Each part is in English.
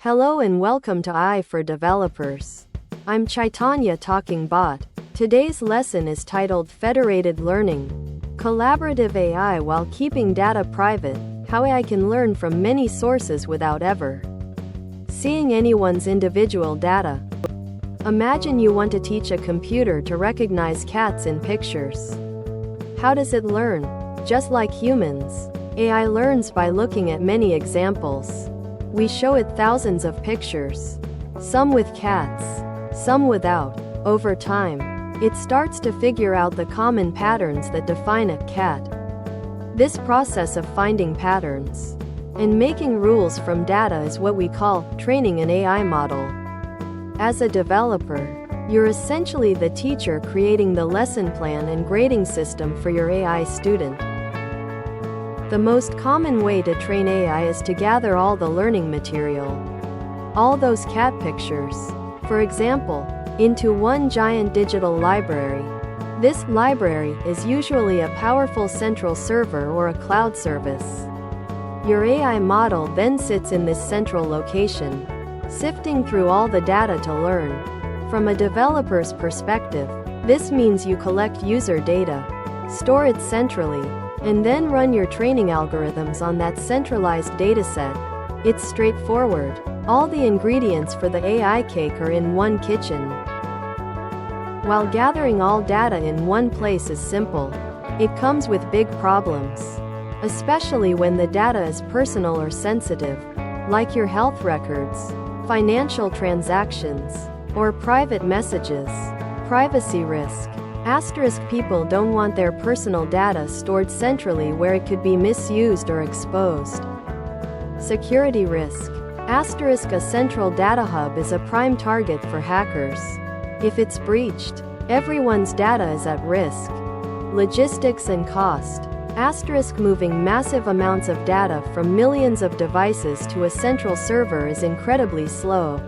Hello and welcome to AI for Developers. I'm Chaitanya talking bot. Today's lesson is titled Federated Learning. Collaborative AI while keeping data private, how AI can learn from many sources without ever seeing anyone's individual data. Imagine you want to teach a computer to recognize cats in pictures. How does it learn? Just like humans, AI learns by looking at many examples. We show it thousands of pictures, some with cats, some without. Over time, it starts to figure out the common patterns that define a cat. This process of finding patterns and making rules from data is what we call training an AI model. As a developer, you're essentially the teacher creating the lesson plan and grading system for your AI student. The most common way to train AI is to gather all the learning material, all those cat pictures, for example, into one giant digital library. This library is usually a powerful central server or a cloud service. Your AI model then sits in this central location, sifting through all the data to learn. From a developer's perspective, this means you collect user data, store it centrally, and then run your training algorithms on that centralized dataset. It's straightforward. All the ingredients for the AI cake are in one kitchen. While gathering all data in one place is simple, it comes with big problems, especially when the data is personal or sensitive, like your health records, financial transactions, or private messages. Privacy risk. People don't want their personal data stored centrally where it could be misused or exposed. Security risk. A central data hub is a prime target for hackers. If it's breached, everyone's data is at risk. Logistics and cost. Moving massive amounts of data from millions of devices to a central server is incredibly slow,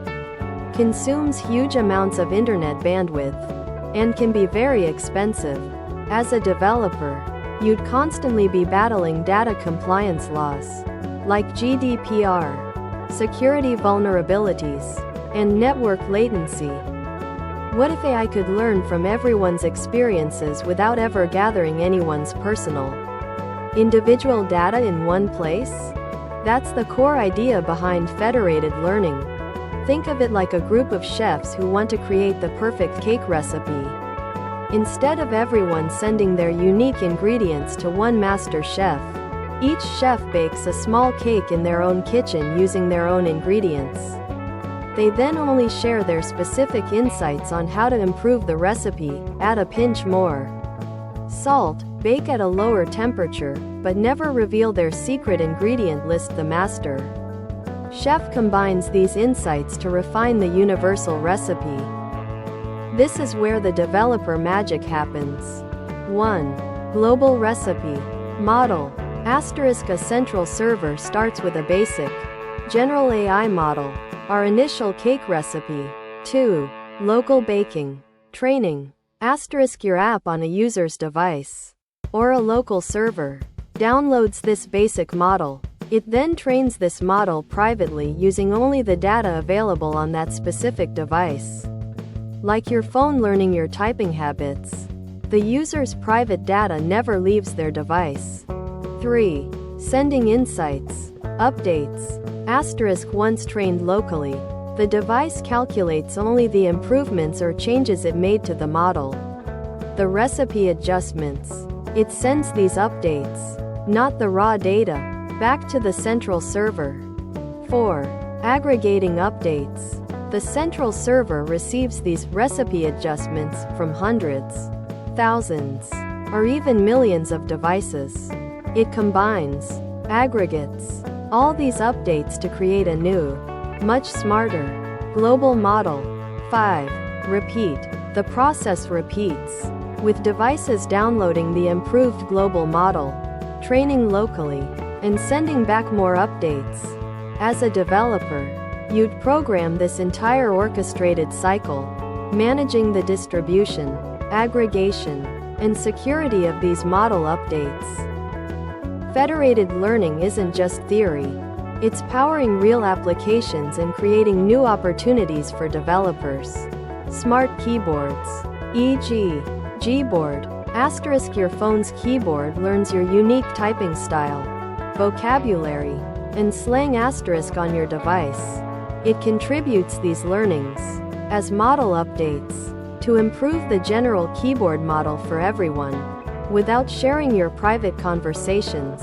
consumes huge amounts of internet bandwidth, and can be very expensive. As a developer, you'd constantly be battling data compliance laws, like GDPR, security vulnerabilities, and network latency. What if AI could learn from everyone's experiences without ever gathering anyone's personal, individual data in one place? That's the core idea behind federated learning. Think of it like a group of chefs who want to create the perfect cake recipe. Instead of everyone sending their unique ingredients to one master chef, each chef bakes a small cake in their own kitchen using their own ingredients. They then only share their specific insights on how to improve the recipe, add a pinch more salt, bake at a lower temperature, but never reveal their secret ingredient list. The master chef combines these insights to refine the universal recipe. This is where the developer magic happens. 1. Global recipe model. A central server starts with a basic, general AI model, our initial cake recipe. 2. Local baking training. Your app on a user's device or a local server downloads this basic model. It then trains this model privately using only the data available on that specific device. Like your phone learning your typing habits, the user's private data never leaves their device. 3. Sending insights, updates. Once trained locally, the device calculates only the improvements or changes it made to the model. The recipe adjustments. It sends these updates, not the raw data, back to the central server. 4. Aggregating updates. The central server receives these recipe adjustments from hundreds, thousands, or even millions of devices. It combines, aggregates, all these updates to create a new, much smarter, global model. 5. Repeat. The process repeats, with devices downloading the improved global model, training locally, and sending back more updates. As a developer, you'd program this entire orchestrated cycle, managing the distribution, aggregation, and security of these model updates. Federated learning isn't just theory. It's powering real applications and creating new opportunities for developers. Smart keyboards, e.g., Gboard. Asterisk your phone's keyboard learns your unique typing style, vocabulary, and slang asterisk on your device. It contributes these learnings as model updates to improve the general keyboard model for everyone without sharing your private conversations.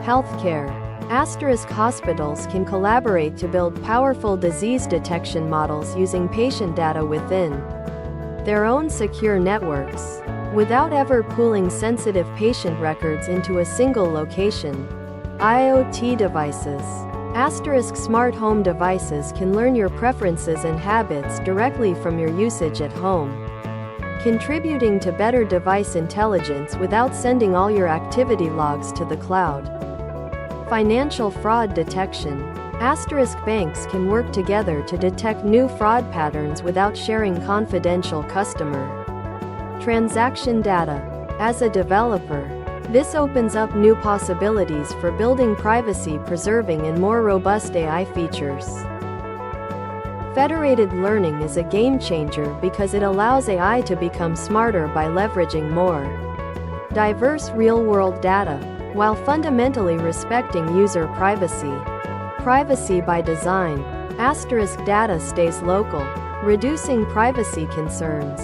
Healthcare. Asterisk hospitals can collaborate to build powerful disease detection models using patient data within their own secure networks, without ever pooling sensitive patient records into a single location. IoT devices. Asterisk smart home devices can learn your preferences and habits directly from your usage at home, contributing to better device intelligence without sending all your activity logs to the cloud. Financial fraud detection. Asterisk banks can work together to detect new fraud patterns without sharing confidential customer transaction data. As a developer, this opens up new possibilities for building privacy-preserving and more robust AI features. Federated learning is a game-changer because it allows AI to become smarter by leveraging more diverse real-world data, while fundamentally respecting user privacy. Privacy by design. Asterisk data stays local, reducing privacy concerns.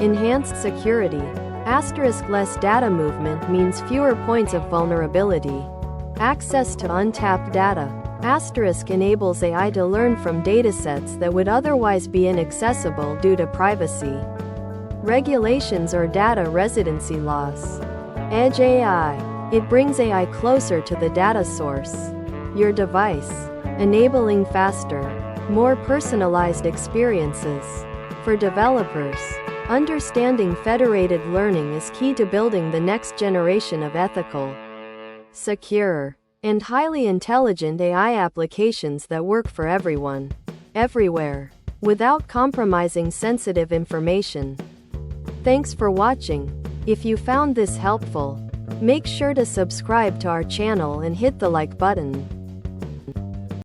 Enhanced security. Asterisk less data movement means fewer points of vulnerability. Access to untapped data. Asterisk enables AI to learn from datasets that would otherwise be inaccessible due to privacy regulations or data residency laws. Edge AI. It brings AI closer to the data source, your device, enabling faster, more personalized experiences. For developers, understanding federated learning is key to building the next generation of ethical, secure, and highly intelligent AI applications that work for everyone, everywhere, without compromising sensitive information. Thanks for watching. If you found this helpful, make sure to subscribe to our channel and hit the like button.